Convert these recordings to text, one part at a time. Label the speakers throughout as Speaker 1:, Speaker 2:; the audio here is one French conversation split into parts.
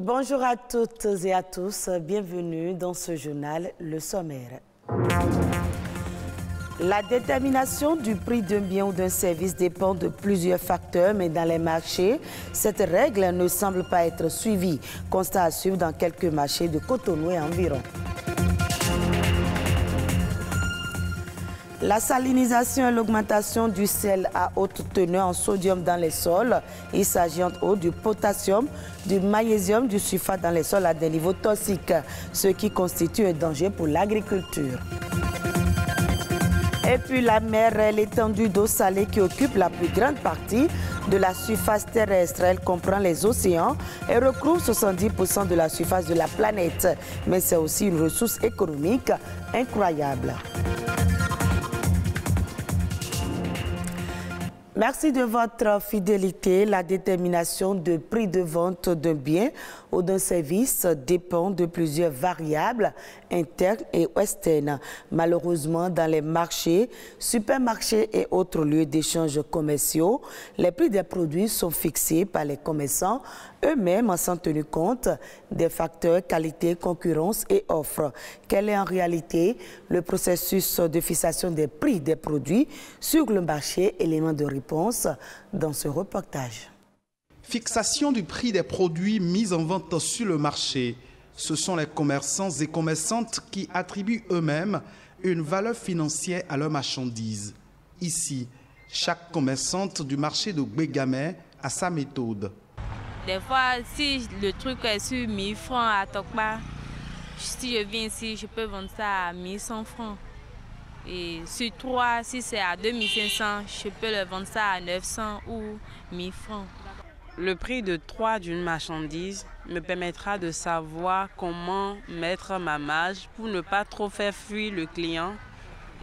Speaker 1: Bonjour à toutes et à tous, bienvenue dans ce journal, le sommaire. La détermination du prix d'un bien ou d'un service dépend de plusieurs facteurs, mais dans les marchés, cette règle ne semble pas être suivie. Constat à suivre dans quelques marchés de Cotonou et environ. La salinisation et l'augmentation du sel à haute teneur en sodium dans les sols. Il s'agit entre autres du potassium, du magnésium, du sulfate dans les sols à des niveaux toxiques, ce qui constitue un danger pour l'agriculture. Et puis la mer est l'étendue d'eau salée qui occupe la plus grande partie de la surface terrestre. Elle comprend les océans et recouvre 70% de la surface de la planète. Mais c'est aussi une ressource économique incroyable. Merci de votre fidélité. La détermination de prix de vente d'un bien ou d'un service dépend de plusieurs variables internes et externes. Malheureusement, dans les marchés, supermarchés et autres lieux d'échange commerciaux, les prix des produits sont fixés par les commerçants eux-mêmes sans tenir compte des facteurs qualité, concurrence et offre. Quel est en réalité le processus de fixation des prix des produits sur le marché? Élément de réponse dans ce reportage.
Speaker 2: Fixation du prix des produits mis en vente sur le marché. Ce sont les commerçants et commerçantes qui attribuent eux-mêmes une valeur financière à leurs marchandises. Ici, chaque commerçante du marché de Bégamé a sa méthode.
Speaker 3: Des fois, si le truc est sur 1000 francs à Tokba, si je viens ici, je peux vendre ça à 1100 francs. Et sur 3, si c'est à 2500, je peux le vendre ça à 900 ou 1000 francs.
Speaker 4: Le prix de 3 d'une marchandise me permettra de savoir comment mettre ma marge pour ne pas trop faire fuir le client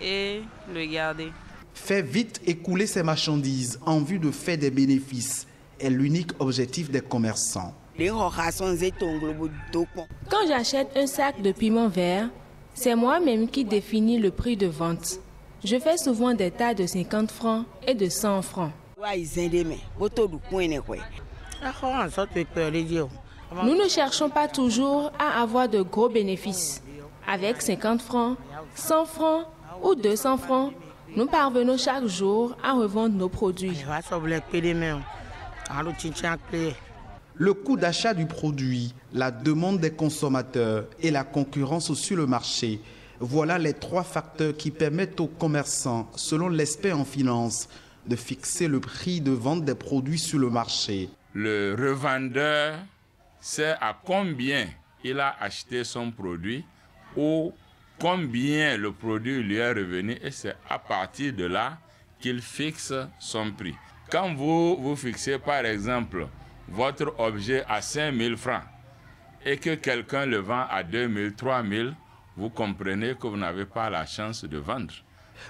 Speaker 4: et le garder.
Speaker 2: Faire vite écouler ces marchandises en vue de faire des bénéfices est l'unique objectif des commerçants.
Speaker 5: Quand j'achète un sac de piment vert, c'est moi-même qui définis le prix de vente. Je fais souvent des tas de 50 francs et de 100 francs. Nous ne cherchons pas toujours à avoir de gros bénéfices. Avec 50 francs, 100 francs ou 200 francs, nous parvenons chaque jour à revendre nos produits.
Speaker 2: Le coût d'achat du produit, la demande des consommateurs et la concurrence sur le marché, voilà les 3 facteurs qui permettent aux commerçants, selon l'expert en finance, de fixer le prix de vente des produits sur le marché.
Speaker 6: Le revendeur sait à combien il a acheté son produit ou combien le produit lui est revenu et c'est à partir de là qu'il fixe son prix. Quand vous fixez par exemple votre objet à 5000 francs et que quelqu'un le vend à 2000, 3000, vous comprenez que vous n'avez pas la chance de vendre.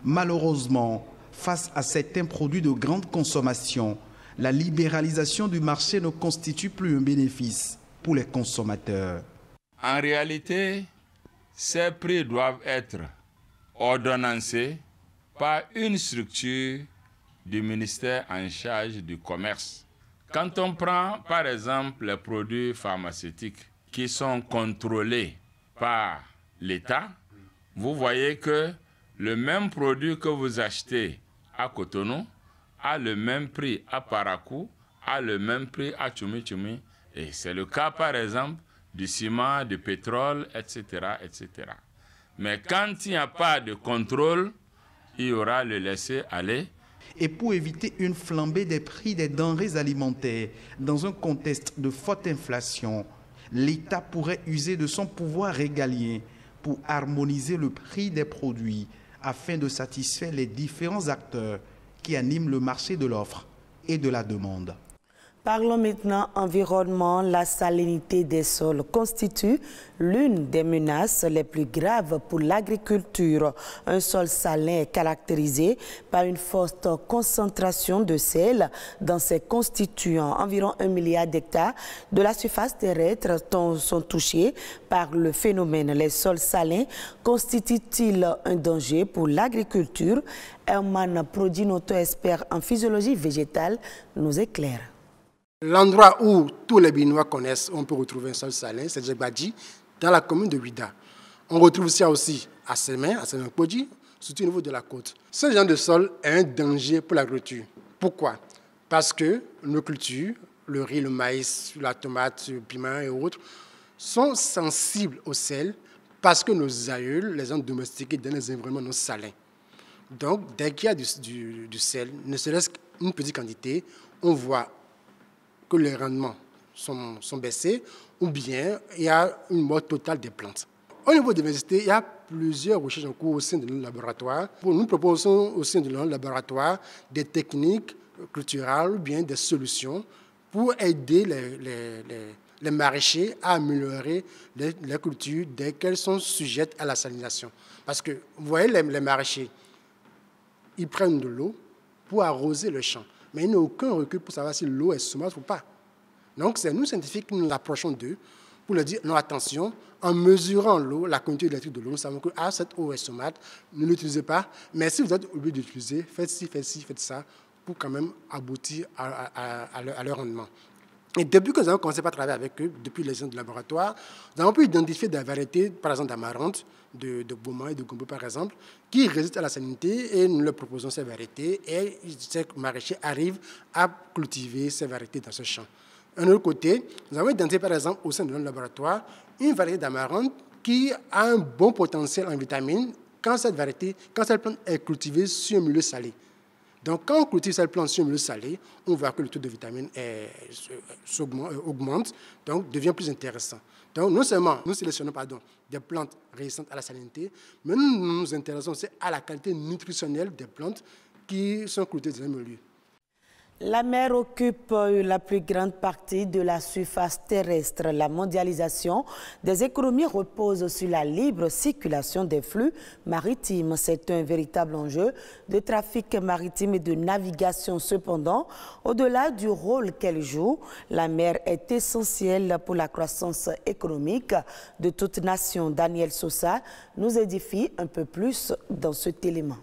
Speaker 2: Malheureusement, face à certains produits de grande consommation, la libéralisation du marché ne constitue plus un bénéfice pour les consommateurs.
Speaker 6: En réalité, ces prix doivent être ordonnancés par une structure du ministère en charge du commerce. Quand on prend par exemple les produits pharmaceutiques qui sont contrôlés par l'État, vous voyez que le même produit que vous achetez à Cotonou a le même prix à Parakou, a le même prix à Tchoumi-Tchoumi. Et c'est le cas par exemple du ciment, du pétrole, etc., etc. Mais quand il n'y a pas de contrôle, il y aura le laisser-aller.
Speaker 2: Et pour éviter une flambée des prix des denrées alimentaires dans un contexte de forte inflation, l'État pourrait user de son pouvoir régalien pour harmoniser le prix des produits afin de satisfaire les différents acteurs qui animent le marché de l'offre et de la demande.
Speaker 1: Parlons maintenant environnement. La salinité des sols constitue l'une des menaces les plus graves pour l'agriculture. Un sol salin est caractérisé par une forte concentration de sel dans ses constituants. Environ 1 milliard d'hectares de la surface terrestre sont touchés par le phénomène. Les sols salins constituent-ils un danger pour l'agriculture? Herman Prodinoto, expert en physiologie végétale, nous éclaire.
Speaker 7: L'endroit où tous les Béninois connaissent, où on peut retrouver un sol salin, c'est Djegbadji, dans la commune de Ouida. On retrouve ça aussi à Semen-Podji, surtout au niveau de la côte. Ce genre de sol est un danger pour l'agriculture. Pourquoi? Parce que nos cultures, le riz, le maïs, la tomate, le piment et autres, sont sensibles au sel parce que nos aïeuls les ont domestiqués dans les environnements non salins. Donc, dès qu'il y a du sel, ne serait-ce qu'une petite quantité, on voit que les rendements sont baissés ou bien il y a une mort totale des plantes. Au niveau de l'université, il y a plusieurs recherches en cours au sein de notre laboratoire. Nous proposons au sein de notre laboratoire des techniques culturelles ou bien des solutions pour aider les maraîchers à améliorer les cultures dès qu'elles sont sujettes à la salinisation. Parce que, vous voyez, les maraîchers, ils prennent de l'eau pour arroser le champ. Mais ils n'ont aucun recul pour savoir si l'eau est saumâtre ou pas. Donc, c'est nous, scientifiques, qui nous approchons d'eux pour leur dire, non, attention, en mesurant l'eau, la quantité électrique de l'eau, nous savons que cette eau est saumâtre, ne l'utilisez pas. Mais si vous êtes obligé d'utiliser, faites ci, faites ça, pour quand même aboutir à leur rendement. Et depuis que nous avons commencé à travailler avec eux, depuis les ans de laboratoire, nous avons pu identifier des variétés, par exemple d'amarante, de Beaumont et de Gombo, par exemple, qui résistent à la salinité et nous leur proposons ces variétés et ces maraîchers arrivent à cultiver ces variétés dans ce champ. D'un autre côté, nous avons identifié, par exemple, au sein de notre laboratoire, une variété d'amarante qui a un bon potentiel en vitamines quand cette plante est cultivée sur un milieu salé. Donc, quand on cultive cette plante sur un milieu salé, on voit que le taux de vitamines augmente, donc devient plus intéressant. Donc, non seulement nous sélectionnons des plantes résistantes à la salinité, mais nous nous intéressons aussi à la qualité nutritionnelle des plantes qui sont cultivées dans un milieu.
Speaker 1: La mer occupe la plus grande partie de la surface terrestre. La mondialisation des économies repose sur la libre circulation des flux maritimes. C'est un véritable enjeu de trafic maritime et de navigation. Cependant, au-delà du rôle qu'elle joue, la mer est essentielle pour la croissance économique de toute nation. Daniel Sosa nous édifie un peu plus dans cet élément.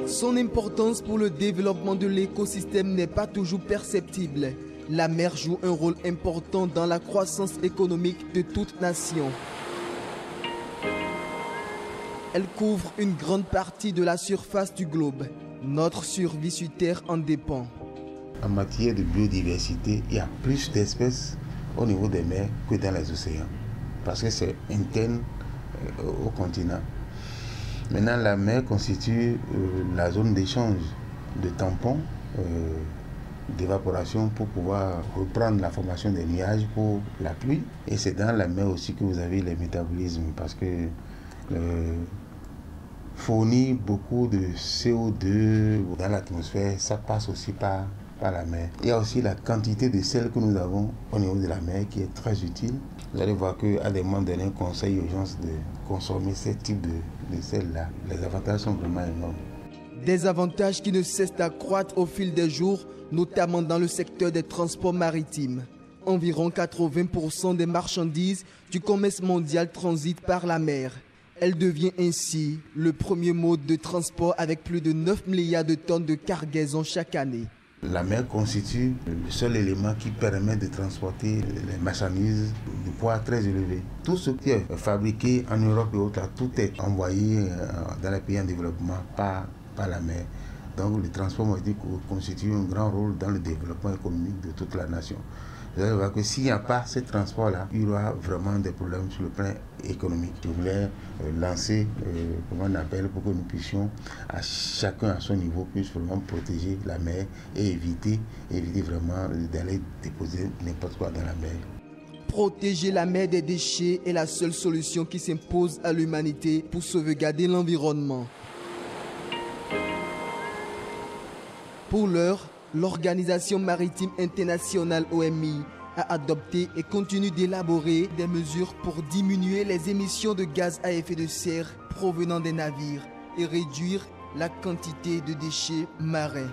Speaker 8: Son importance pour le développement de l'écosystème n'est pas toujours perceptible. La mer joue un rôle important dans la croissance économique de toute nation. Elle couvre une grande partie de la surface du globe. Notre survie sur Terre en dépend.
Speaker 9: En matière de biodiversité, il y a plus d'espèces au niveau des mers que dans les océans, parce que c'est interne au continent. Maintenant, la mer constitue la zone d'échange de tampons, d'évaporation pour pouvoir reprendre la formation des nuages pour la pluie. Et c'est dans la mer aussi que vous avez les métabolismes, parce que fournit beaucoup de CO2 dans l'atmosphère, ça passe aussi par la mer. Il y a aussi la quantité de sel que nous avons au niveau de la mer qui est très utile. Vous allez voir qu'à des moments donnés, on conseille aux gens de consommer ce type de sel-là. Les avantages sont vraiment énormes.
Speaker 8: Des avantages qui ne cessent d'accroître au fil des jours, notamment dans le secteur des transports maritimes. Environ 80% des marchandises du commerce mondial transitent par la mer. Elle devient ainsi le premier mode de transport avec plus de 9 milliards de tonnes de cargaison chaque année.
Speaker 9: La mer constitue le seul élément qui permet de transporter les marchandises de poids très élevé. Tout ce qui est fabriqué en Europe et autres, tout est envoyé dans les pays en développement par la mer. Donc le transport maritime constitue un grand rôle dans le développement économique de toute la nation. Vous allez voir que s'il n'y a pas ce transport-là, il y aura vraiment des problèmes sur le plan économique. Je voulais lancer un appel pour que nous puissions, à chacun à son niveau, puisse vraiment protéger la mer et éviter vraiment d'aller déposer n'importe quoi dans la mer.
Speaker 8: Protéger la mer des déchets est la seule solution qui s'impose à l'humanité pour sauvegarder l'environnement. Pour l'heure, l'Organisation maritime internationale OMI a adopté et continue d'élaborer des mesures pour diminuer les émissions de gaz à effet de serre provenant des navires et réduire la quantité de déchets marins.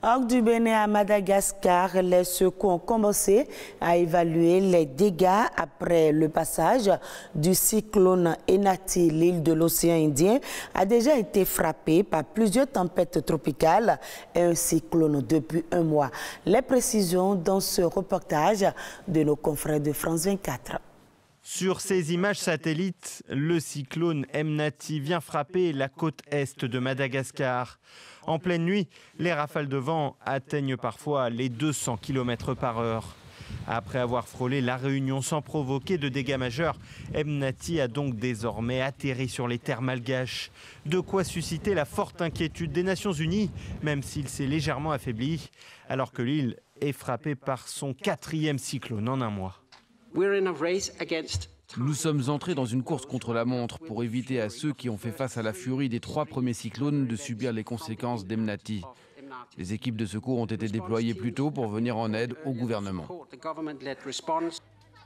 Speaker 1: Hors du Bénin à Madagascar, les secours ont commencé à évaluer les dégâts après le passage du cyclone Enati. L'île de l'océan Indien a déjà été frappée par plusieurs tempêtes tropicales et un cyclone depuis un mois. Les précisions dans ce reportage de nos confrères de France 24.
Speaker 10: Sur ces images satellites, le cyclone Enati vient frapper la côte est de Madagascar. En pleine nuit, les rafales de vent atteignent parfois les 200 km/h. Après avoir frôlé la Réunion sans provoquer de dégâts majeurs, Enati a donc désormais atterri sur les terres malgaches. De quoi susciter la forte inquiétude des Nations Unies, même s'il s'est légèrement affaibli, alors que l'île est frappée par son 4e cyclone en un mois.
Speaker 11: Nous sommes entrés dans une course contre la montre pour éviter à ceux qui ont fait face à la furie des 3 premiers cyclones de subir les conséquences d'Enati. Les équipes de secours ont été déployées plus tôt pour venir en aide au gouvernement.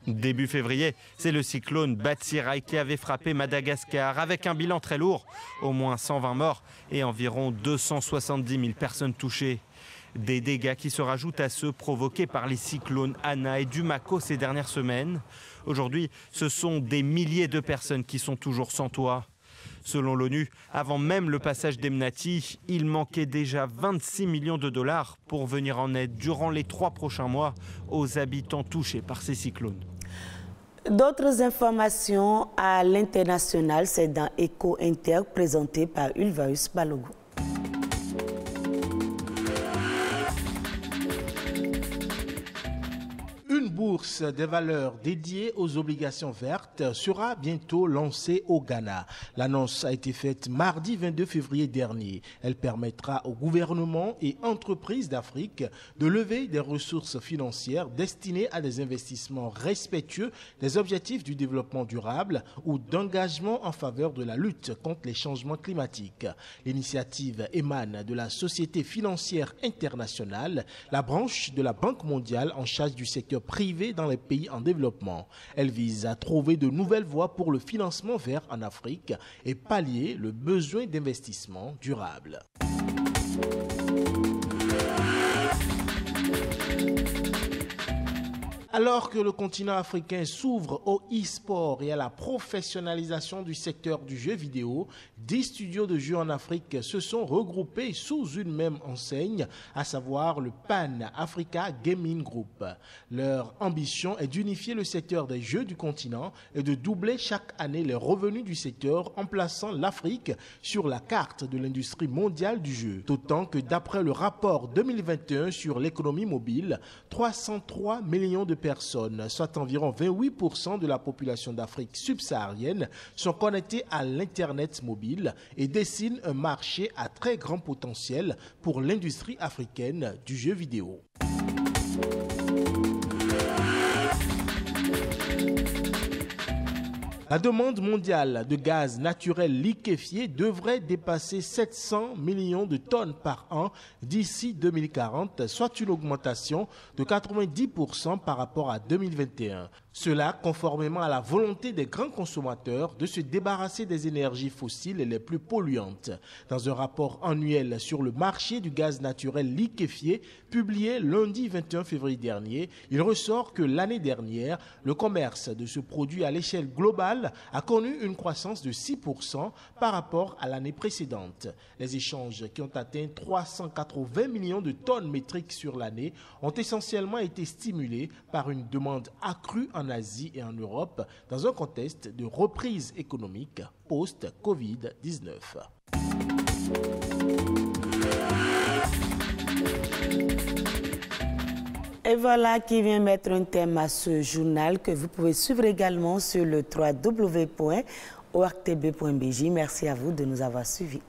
Speaker 10: Début février, c'est le cyclone Batsirai qui avait frappé Madagascar avec un bilan très lourd, au moins 120 morts et environ 270 000 personnes touchées. Des dégâts qui se rajoutent à ceux provoqués par les cyclones Ana et Dumako ces dernières semaines. Aujourd'hui, ce sont des milliers de personnes qui sont toujours sans toit. Selon l'ONU, avant même le passage d'Enati, il manquait déjà 26 millions de dollars pour venir en aide durant les 3 prochains mois aux habitants touchés par ces cyclones.
Speaker 1: D'autres informations à l'international, c'est dans Eco Inter présenté par Ulvaeus Balogun.
Speaker 12: Une bourse des valeurs dédiée aux obligations vertes sera bientôt lancée au Ghana. L'annonce a été faite mardi 22 février dernier. Elle permettra aux gouvernements et entreprises d'Afrique de lever des ressources financières destinées à des investissements respectueux des objectifs du développement durable ou d'engagement en faveur de la lutte contre les changements climatiques. L'initiative émane de la Société financière internationale, la branche de la Banque mondiale en charge du secteur privé dans les pays en développement. Elle vise à trouver de nouvelles voies pour le financement vert en Afrique et pallier le besoin d'investissement durable. Alors que le continent africain s'ouvre au e-sport et à la professionnalisation du secteur du jeu vidéo, 10 studios de jeux en Afrique se sont regroupés sous une même enseigne, à savoir le Pan Africa Gaming Group. Leur ambition est d'unifier le secteur des jeux du continent et de doubler chaque année les revenus du secteur en plaçant l'Afrique sur la carte de l'industrie mondiale du jeu. D'autant que d'après le rapport 2021 sur l'économie mobile, 303 millions de personnes, soit environ 28% de la population d'Afrique subsaharienne, sont connectées à l'Internet mobile et dessinent un marché à très grand potentiel pour l'industrie africaine du jeu vidéo. La demande mondiale de gaz naturel liquéfié devrait dépasser 700 millions de tonnes par an d'ici 2040, soit une augmentation de 90% par rapport à 2021. Cela conformément à la volonté des grands consommateurs de se débarrasser des énergies fossiles les plus polluantes. Dans un rapport annuel sur le marché du gaz naturel liquéfié, publié lundi 21 février dernier, il ressort que l'année dernière, le commerce de ce produit à l'échelle globale a connu une croissance de 6% par rapport à l'année précédente. Les échanges qui ont atteint 380 millions de tonnes métriques sur l'année ont essentiellement été stimulés par une demande accrue en Asie et en Europe dans un contexte de reprise économique post-Covid-19.
Speaker 1: Et voilà qui vient mettre un thème à ce journal que vous pouvez suivre également sur le www.ortb.bj. Merci à vous de nous avoir suivis.